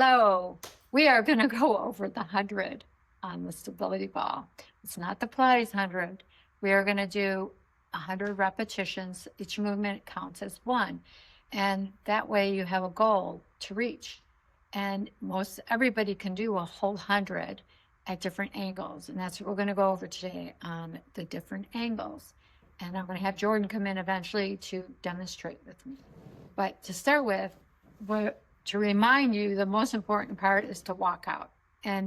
Hello. We are going to go over the 100 on the stability ball. It's not the Pilates 100. We are going to do 100 repetitions. Each movement counts as one. And that way you have a goal to reach. And everybody can do a whole 100 at different angles. And that's what we're going to go over today on the different angles. And I'm going to have Jordan come in eventually to demonstrate with me. But to start with, to remind you, the most important part is to walk out and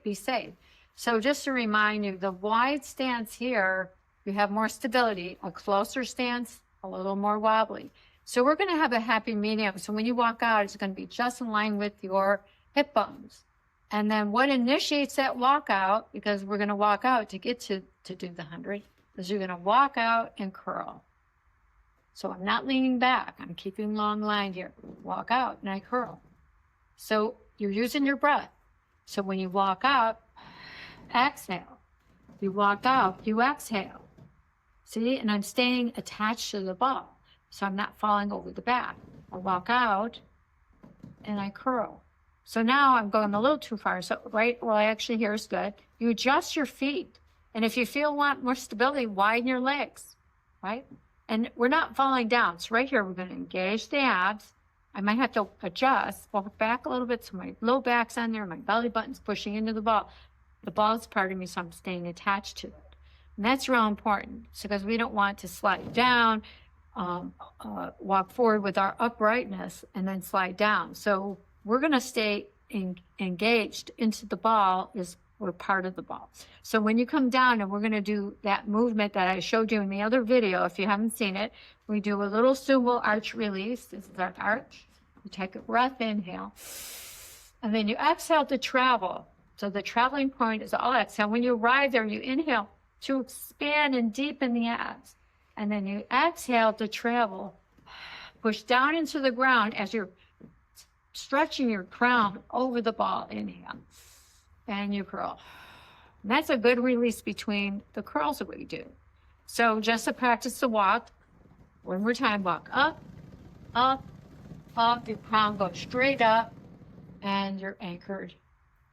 be safe. So just to remind you, the wide stance here, you have more stability. A closer stance, a little more wobbly. So we're going to have a happy medium. So when you walk out, it's going to be just in line with your hip bones. And then what initiates that walkout, because we're going to walk out to get to do the 100, is you're going to walk out and curl. So I'm not leaning back. I'm keeping long line here. Walk out and I curl. So you're using your breath. So when you walk out, exhale. You walk out, you exhale. See, and I'm staying attached to the ball. So I'm not falling over the back. I walk out and I curl. So now I'm going a little too far. So actually here is good. You adjust your feet. And if you want more stability, widen your legs, right? And we're not falling down. So right here, we're going to engage the abs. I might have to adjust, walk back a little bit so my low back's on there, my belly button's pushing into the ball. The ball's part of me, so I'm staying attached to it. And that's real important, because we don't want to slide down, walk forward with our uprightness, and then slide down. So we're going to stay engaged into the ball we're part of the ball. So when you come down, and we're going to do that movement that I showed you in the other video, if you haven't seen it, we do a little sumo arch release. This is our arch. You take a breath, inhale, and then you exhale to travel. So the traveling point is all exhale. When you arrive there, you inhale to expand and deepen the abs. And then you exhale to travel. Push down into the ground as you're stretching your crown over the ball. Inhale. And you curl. And that's a good release between the curls that we do. So just to practice the walk, one more time, walk up, up, up. Your crown goes straight up, and you're anchored,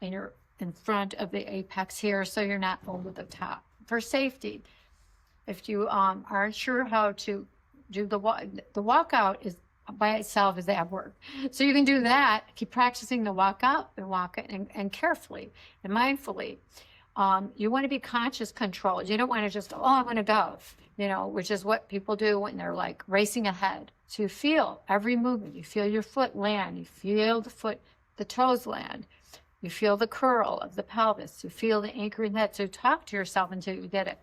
and you're in front of the apex here, so you're not over the top. For safety, if you aren't sure how to do the walkout is by itself is ab work. So you can do that, keep practicing the walk out, the walk and carefully and mindfully. You want to be conscious controlled. You don't want to just, I'm going to go, which is what people do when they're like racing ahead. So you feel every movement. You feel your foot land. You feel the toes land. You feel the curl of the pelvis. You feel the anchor in that. So talk to yourself until you get it.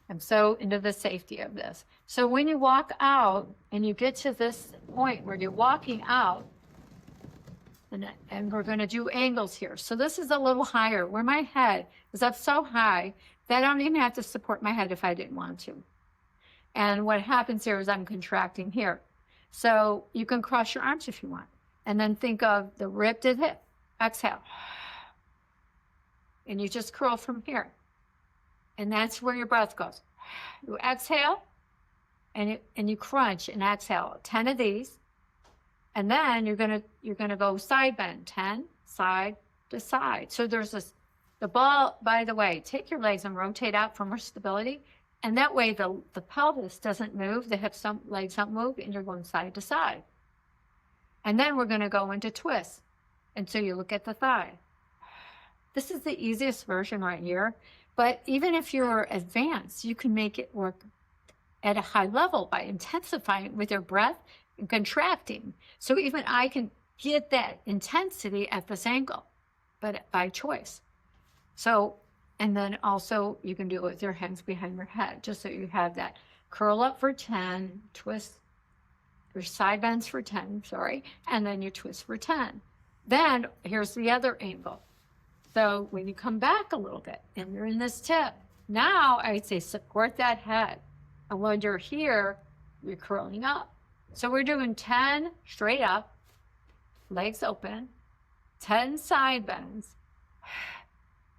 I'm so into the safety of this. So when you walk out and you get to this point where you're walking out, and we're going to do angles here. So this is a little higher where my head is up so high that I don't even have to support my head if I didn't want to. And what happens here is I'm contracting here. So you can cross your arms if you want. And then think of the rib to hip. Exhale. And you just curl from here. And that's where your breath goes. You exhale, and you crunch and exhale 10 of these, and then you're gonna go side bend 10 side to side. So there's the ball. By the way, take your legs and rotate out for more stability, and that way the pelvis doesn't move, the hips legs don't move, and you're going side to side. And then we're gonna go into twists, and so you look at the thigh. This is the easiest version right here. But even if you're advanced, you can make it work at a high level by intensifying with your breath and contracting. So even I can get that intensity at this angle, but by choice. So, and then also you can do it with your hands behind your head, just so you have that curl up for 10, twist, your side bends for 10, and then you twist for 10. Then here's the other angle. So when you come back a little bit and you're in this tip, now I'd say support that head. And when you're here, you're curling up. So we're doing 10 straight up, legs open, 10 side bends,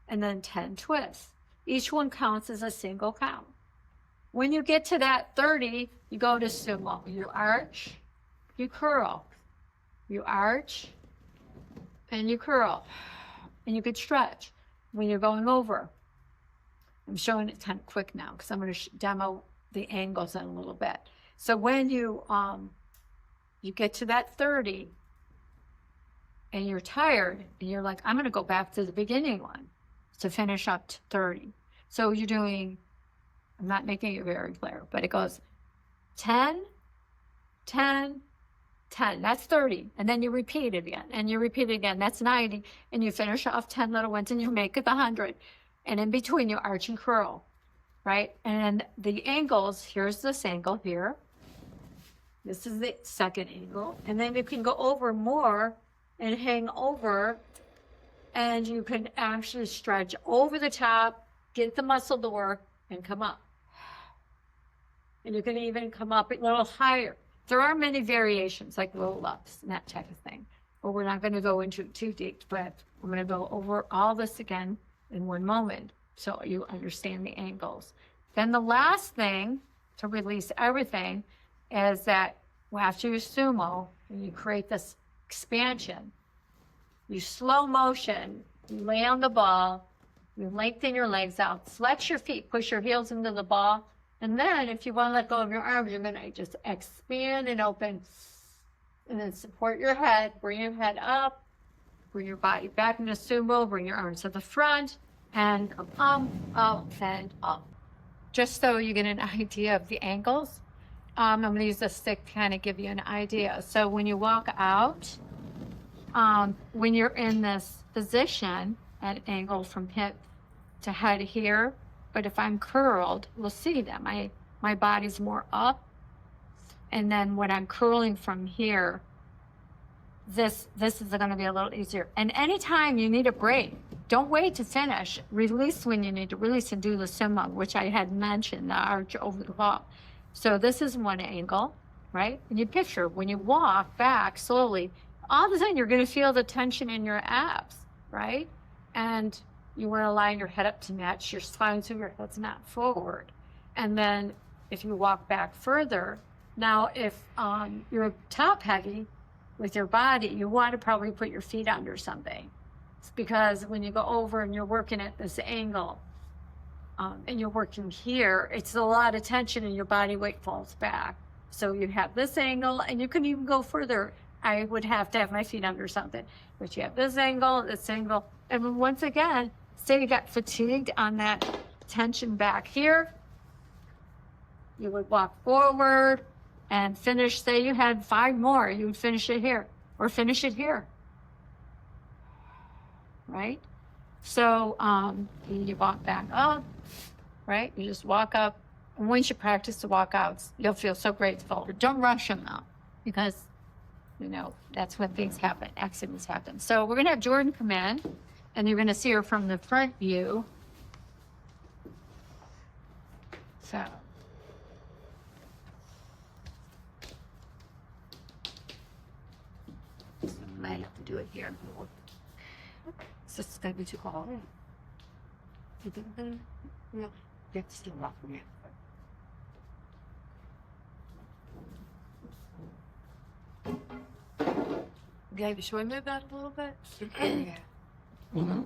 and then 10 twists. Each one counts as a single count. When you get to that 30, you go to sumo. You arch, you curl. You arch, and you curl, and you could stretch when you're going over. I'm showing it kind of quick now because I'm going to demo the angles in a little bit. So when you get to that 30 and you're tired and you're like, I'm going to go back to the beginning one to finish up to 30. So you're doing, I'm not making it very clear, but it goes 10, 10, 10, that's 30. And then you repeat it again and you repeat it again. That's 90. And you finish off 10 little ones and you make it the 100. And in between you arch and curl, right? And the angles, here's this angle here. This is the second angle. And then you can go over more and hang over, and you can actually stretch over the top, get the muscle to work, and come up. And you can even come up a little higher. There are many variations, like roll-ups and that type of thing. But we're not going to go into it too deep, but I'm going to go over all this again in one moment so you understand the angles. Then the last thing to release everything is that after you sumo, and you create this expansion, you slow motion, you lay on the ball, you lengthen your legs out, flex your feet, push your heels into the ball, and then if you want to let go of your arms, you're going to just expand and open, and then support your head, bring your head up, bring your body back into sumo, bring your arms to the front, and come up, and up. Just so you get an idea of the angles, I'm going to use a stick to kind of give you an idea. So when you walk out, when you're in this position at an angle from hip to head here, but if I'm curled, we'll see that my body's more up. And then when I'm curling from here, this is going to be a little easier. And anytime you need a break, don't wait to finish. Release when you need to release and do the sumo, which I had mentioned, the arch over the ball. So this is one angle, right? And you picture when you walk back slowly, all of a sudden you're going to feel the tension in your abs, right? And you want to line your head up to match your spine so your head's not forward. And then if you walk back further, now if you're top heavy with your body, you want to probably put your feet under something. It's because when you go over and you're working at this angle, and you're working here, it's a lot of tension and your body weight falls back. So you have this angle, and you can even go further. I would have to have my feet under something, but you have this angle, and once again, say you got fatigued on that tension back here, you would walk forward and finish. Say you had 5 more, you would finish it here, or finish it here, right? So you walk back up, right? You just walk up. And once you practice the walkouts, you'll feel so grateful. Don't rush them though, because, you know, that's when things happen, accidents happen. So we're going to have Jordan come in, and you're going to see her from the front view. So. I might have to do it here. So it's going to be too cold. Yeah. Get still off from here. Okay, should we move that a little bit? Yeah. Mm-hmm.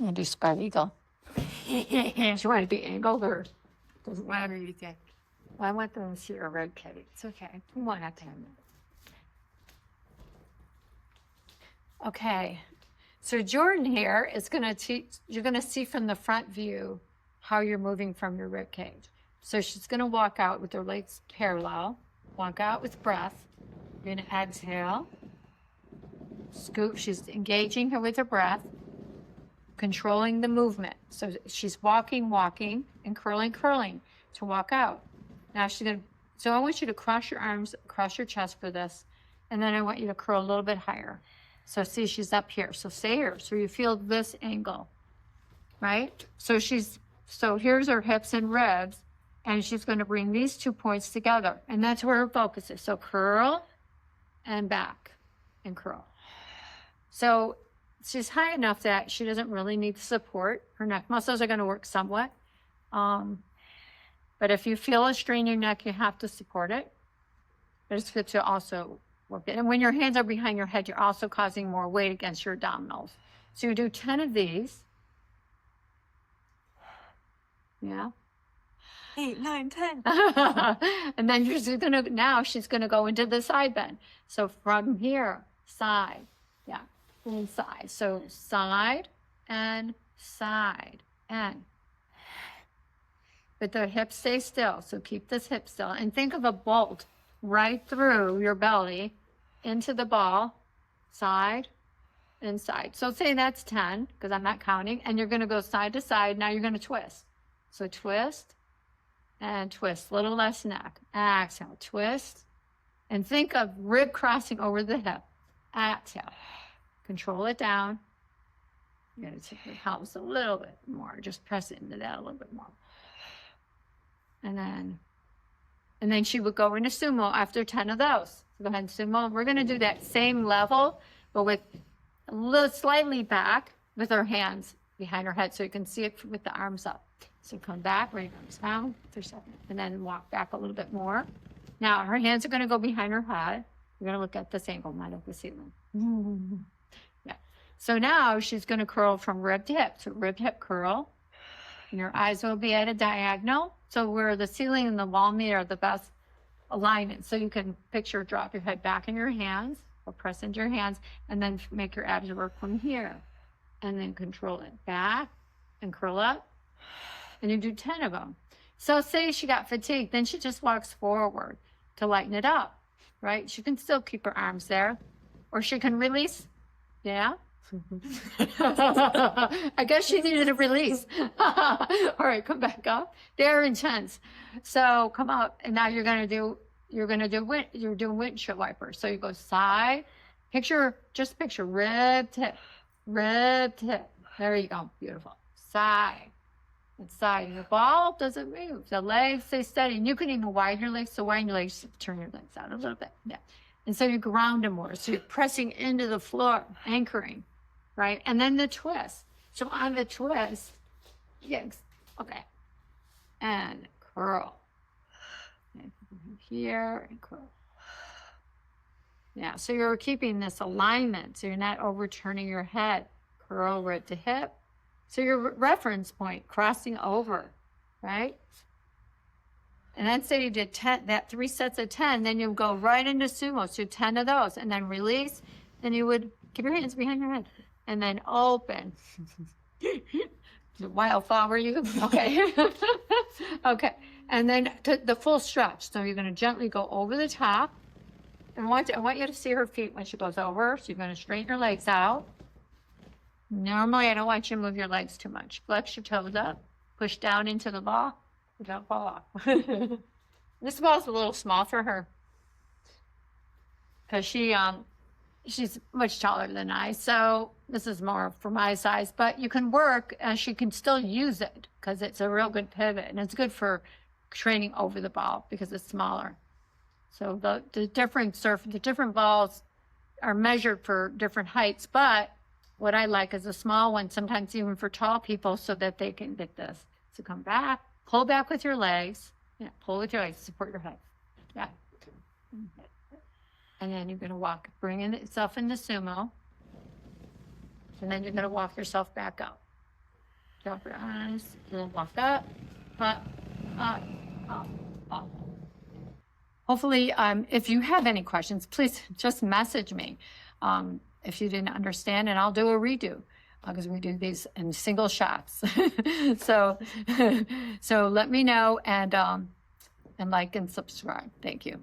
I'll do spread eagle. You want to be angled or whatever you think. Well, I want them to see your red cage. It's okay. We won't have to have them. Okay. So Jordan here is going to teach, you're going to see from the front view how you're moving from your rib cage. So she's going to walk out with her legs parallel, walk out with breath. You're going to exhale, scoop. She's engaging her with her breath, controlling the movement. So she's walking, and curling to walk out. Now she's going to, so I want you to cross your arms, cross your chest for this, and then I want you to curl a little bit higher. So see, she's up here. So stay here. So you feel this angle, right? So here's her hips and ribs, and she's going to bring these 2 points together, and that's where her focus is. So curl and back and curl. So she's high enough that she doesn't really need support. Her neck muscles are going to work somewhat. But if you feel a strain in your neck, you have to support it. But it's good to also work it. And when your hands are behind your head, you're also causing more weight against your abdominals. So you do 10 of these. Yeah. 8, 9, 10. And then she's gonna go into the side bend. So from here, side, yeah, inside. So side and side and. But the hips stay still, so keep this hip still. And think of a bolt right through your belly into the ball, side and side. So say that's 10, because I'm not counting, and you're gonna go side to side. Now you're gonna twist. So twist and twist, little less neck. Exhale, twist. And think of rib crossing over the hip. Exhale. Control it down. You're gonna take your pelvis a little bit more. Just press it into that a little bit more. And then she would go into sumo after 10 of those. So go ahead and sumo. We're gonna do that same level, but with a little slightly back with her hands behind her head so you can see it with the arms up. So come back, bring arms down for a second, and then walk back a little bit more. Now her hands are gonna go behind her head. You're gonna look at this angle, not at the ceiling. Yeah. So now she's gonna curl from rib to hip. So rib hip curl. And your eyes will be at a diagonal. So where the ceiling and the wall meet are the best alignment. So you can picture drop your head back in your hands or press into your hands and then make your abs work from here. And then control it back and curl up. And you do 10 of them. So say she got fatigued, then she just walks forward to lighten it up, right? She can still keep her arms there. Or she can release, yeah? I guess she needed a release. All right, come back up. They're intense. So come up, and now you're doing windshield wiper. So you go side, just picture rib tip. There you go, beautiful. Side and side. The ball doesn't move. The legs stay steady, and you can even widen your legs. So widen your legs, turn your legs out a little bit. Yeah, and so you ground them more. So you're pressing into the floor, anchoring. Right? And then the twist. So on the twist, yes, okay. And curl. And here and curl. Yeah, so you're keeping this alignment. So you're not overturning your head. Curl rib to hip. So your reference point, crossing over, right? And then say you did 10, that 3 sets of 10, then you'll go right into sumo. So 10 of those, and then release. Then you would keep your hands behind your head. And then open. Wildflower, you? Okay. Okay. And then the full stretch. So you're going to gently go over the top. And I want you to see her feet when she goes over. So you're going to straighten your legs out. Normally, I don't want you to move your legs too much. Flex your toes up. Push down into the ball. Don't fall off. This ball's a little small for her. Because she's much taller than I, so this is more for my size, but you can work and she can still use it because it's a real good pivot and it's good for training over the ball because it's smaller. So the different balls are measured for different heights, but what I like is a small one, sometimes even for tall people so that they can get this. So come back, pull back with your legs. Yeah, pull with your legs, support your head. Yeah. And then you're going to bring yourself into sumo. And then you're going to walk yourself back up. Drop your eyes, and then walk up, up. Hopefully, if you have any questions, please just message me if you didn't understand, and I'll do a redo because we do these in single shots. So let me know and like and subscribe. Thank you.